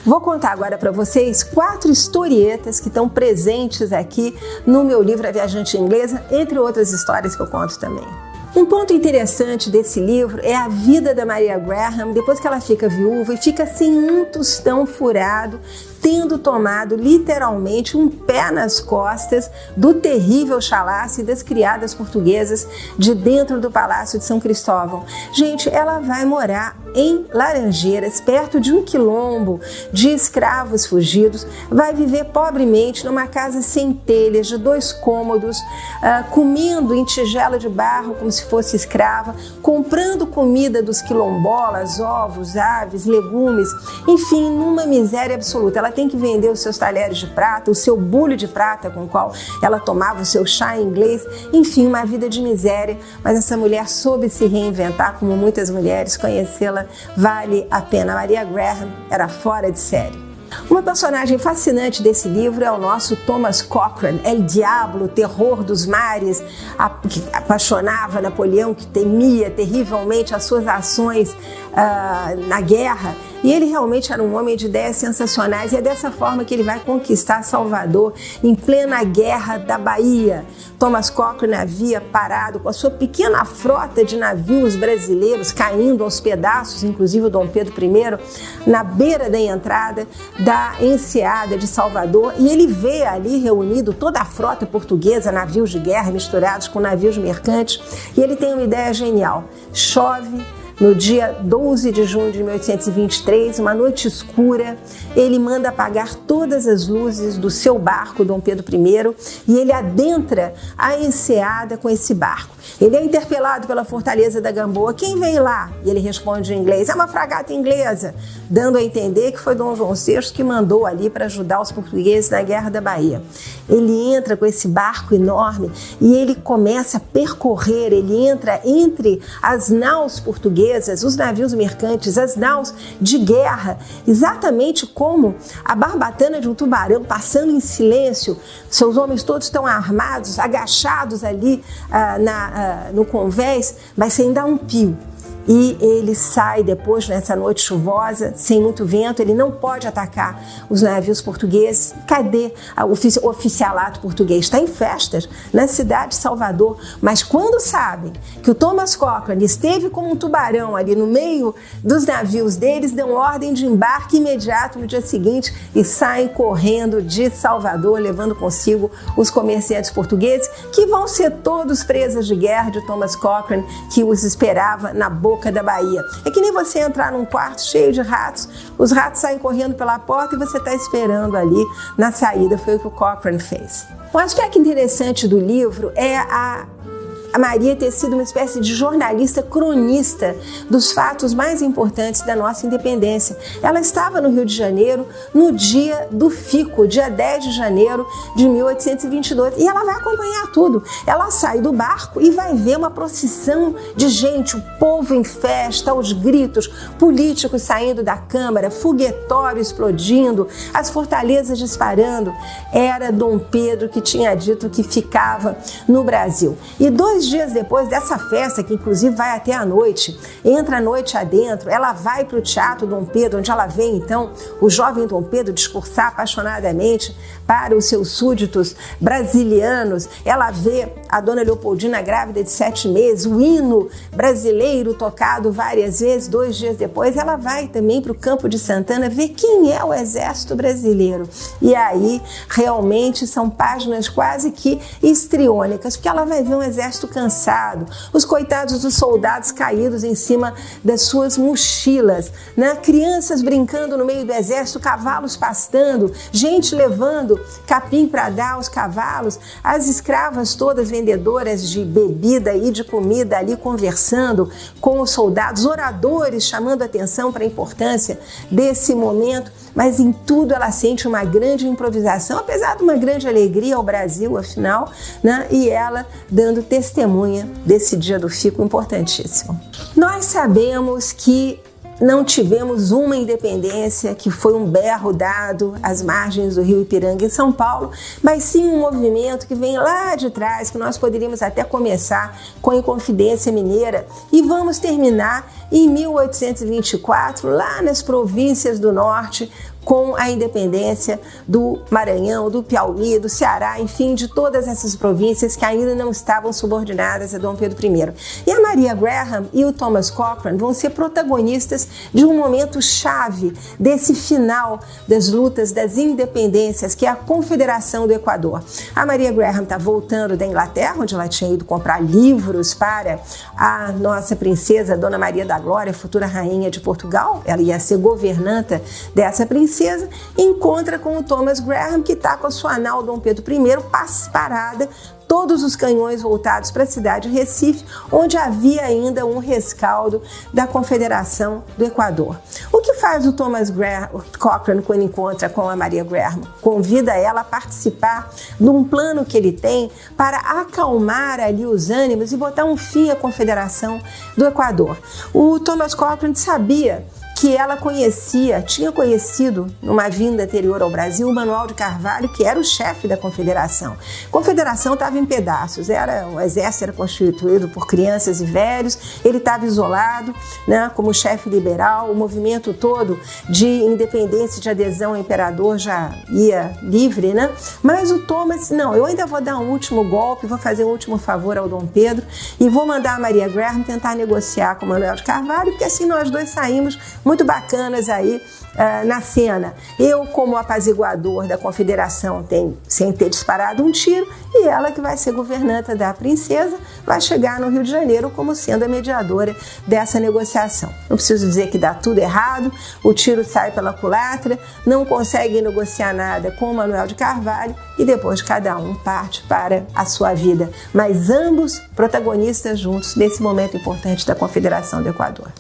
Vou contar agora para vocês 4 historietas que estão presentes aqui no meu livro A Viajante Inglesa, entre outras histórias que eu conto também. Um ponto interessante desse livro é a vida da Maria Graham depois que ela fica viúva e fica sem um tostão furado, tendo tomado literalmente um pé nas costas do terrível chalace das criadas portuguesas de dentro do Palácio de São Cristóvão. Gente, ela vai morar em Laranjeiras, perto de um quilombo de escravos fugidos, vai viver pobremente numa casa sem telhas, de 2 cômodos, comendo em tigela de barro como se fosse escrava, comprando comida dos quilombolas, ovos, aves, legumes, enfim, numa miséria absoluta. Ela tem que vender os seus talheres de prata, o seu bule de prata com o qual ela tomava o seu chá inglês, enfim, uma vida de miséria, mas essa mulher soube se reinventar, como muitas mulheres. Conhecê-la vale a pena. Maria Graham era fora de série. Uma personagem fascinante desse livro é o nosso Thomas Cochrane, El Diablo, o terror dos mares, que apaixonava Napoleão, que temia terrivelmente as suas ações na guerra. E ele realmente era um homem de ideias sensacionais, e é dessa forma que ele vai conquistar Salvador em plena guerra da Bahia. Thomas Cochrane havia parado com a sua pequena frota de navios brasileiros caindo aos pedaços, inclusive o Dom Pedro I, na beira da entrada da enseada de Salvador, e ele vê ali reunido toda a frota portuguesa, navios de guerra misturados com navios mercantes, e ele tem uma ideia genial. Chove no dia 12 de junho de 1823, uma noite escura, ele manda apagar todas as luzes do seu barco, Dom Pedro I, e ele adentra a enseada com esse barco. Ele é interpelado pela fortaleza da Gamboa. Quem vem lá? E ele responde em inglês: é uma fragata inglesa, dando a entender que foi Dom João VI que mandou ali para ajudar os portugueses na Guerra da Bahia. Ele entra com esse barco enorme e ele começa a percorrer, ele entra entre as naus portuguesas, os navios mercantes, as naus de guerra, exatamente como a barbatana de um tubarão, passando em silêncio. Seus homens todos estão armados, agachados ali no convés, mas sem dar um pio. E ele sai depois, nessa noite chuvosa, sem muito vento. Ele não pode atacar os navios portugueses. Cadê o oficialato português? Está em festas na cidade de Salvador. Mas quando sabem que o Thomas Cochrane esteve como um tubarão ali no meio dos navios deles, dão ordem de embarque imediato no dia seguinte e saem correndo de Salvador, levando consigo os comerciantes portugueses, que vão ser todos presas de guerra de Thomas Cochrane, que os esperava na boca da Bahia. É que nem você entrar num quarto cheio de ratos, os ratos saem correndo pela porta e você está esperando ali na saída. Foi o que o Cochrane fez. Um aspecto interessante do livro é a Maria ter sido uma espécie de jornalista cronista dos fatos mais importantes da nossa independência. Ela estava no Rio de Janeiro no dia do Fico, dia 10 de janeiro de 1822, e ela vai acompanhar tudo. Ela sai do barco e vai ver uma procissão de gente, o povo em festa, os gritos, políticos saindo da Câmara, foguetório explodindo, as fortalezas disparando. Era Dom Pedro que tinha dito que ficava no Brasil. E 2 dias depois dessa festa, que inclusive vai até a noite, entra a noite adentro, ela vai para o Teatro Dom Pedro, onde ela vê então o jovem Dom Pedro discursar apaixonadamente para os seus súditos brasilianos. Ela vê a dona Leopoldina grávida de 7 meses, o hino brasileiro tocado várias vezes. 2 dias depois ela vai também para o Campo de Santana ver quem é o exército brasileiro. E aí realmente são páginas quase que histriônicas, porque ela vai ver um exército cansado, os coitados dos soldados caídos em cima das suas mochilas, né? Crianças brincando no meio do exército, cavalos pastando, gente levando capim para dar aos cavalos, as escravas todas vendedoras de bebida e de comida ali conversando com os soldados, oradores chamando atenção para a importância desse momento. Mas em tudo ela sente uma grande improvisação, apesar de uma grande alegria ao Brasil, afinal, né? E ela dando testemunha desse dia do Fico importantíssimo. Nós sabemos que não tivemos uma independência que foi um berro dado às margens do rio Ipiranga em São Paulo, mas sim um movimento que vem lá de trás, que nós poderíamos até começar com a Inconfidência Mineira e vamos terminar em 1824, lá nas províncias do norte, com a independência do Maranhão, do Piauí, do Ceará, enfim, de todas essas províncias que ainda não estavam subordinadas a Dom Pedro I. E a Maria Graham e o Thomas Cochrane vão ser protagonistas de um momento chave desse final das lutas das independências, que é a Confederação do Equador. A Maria Graham está voltando da Inglaterra, onde ela tinha ido comprar livros para a nossa princesa, Dona Maria da Glória, futura rainha de Portugal. Ela ia ser governanta dessa princesa, e encontra com o Thomas Graham, que está com a sua nau Dom Pedro I parada, todos os canhões voltados para a cidade de Recife, onde havia ainda um rescaldo da Confederação do Equador. O que faz o Thomas Cochrane quando encontra com a Maria Graham? Convida ela a participar de um plano que ele tem para acalmar ali os ânimos e botar um fim à Confederação do Equador. O Thomas Cochrane sabia que ela tinha conhecido numa vinda anterior ao Brasil o Manuel de Carvalho, que era o chefe da Confederação. A Confederação estava em pedaços, o exército era constituído por crianças e velhos, ele estava isolado, né, como chefe liberal, o movimento todo de independência e de adesão ao imperador já ia livre, né? Mas o Thomas, não, eu ainda vou dar um último golpe, vou fazer um último favor ao Dom Pedro e vou mandar a Maria Graham tentar negociar com o Manuel de Carvalho, porque assim nós dois saímos muito bacanas aí na cena. Eu, como apaziguador da Confederação, sem ter disparado um tiro, e ela, que vai ser governanta da princesa, vai chegar no Rio de Janeiro como sendo a mediadora dessa negociação. Não preciso dizer que dá tudo errado, o tiro sai pela culatra, não consegue negociar nada com o Manuel de Carvalho e depois cada um parte para a sua vida. Mas ambos protagonistas juntos nesse momento importante da Confederação do Equador.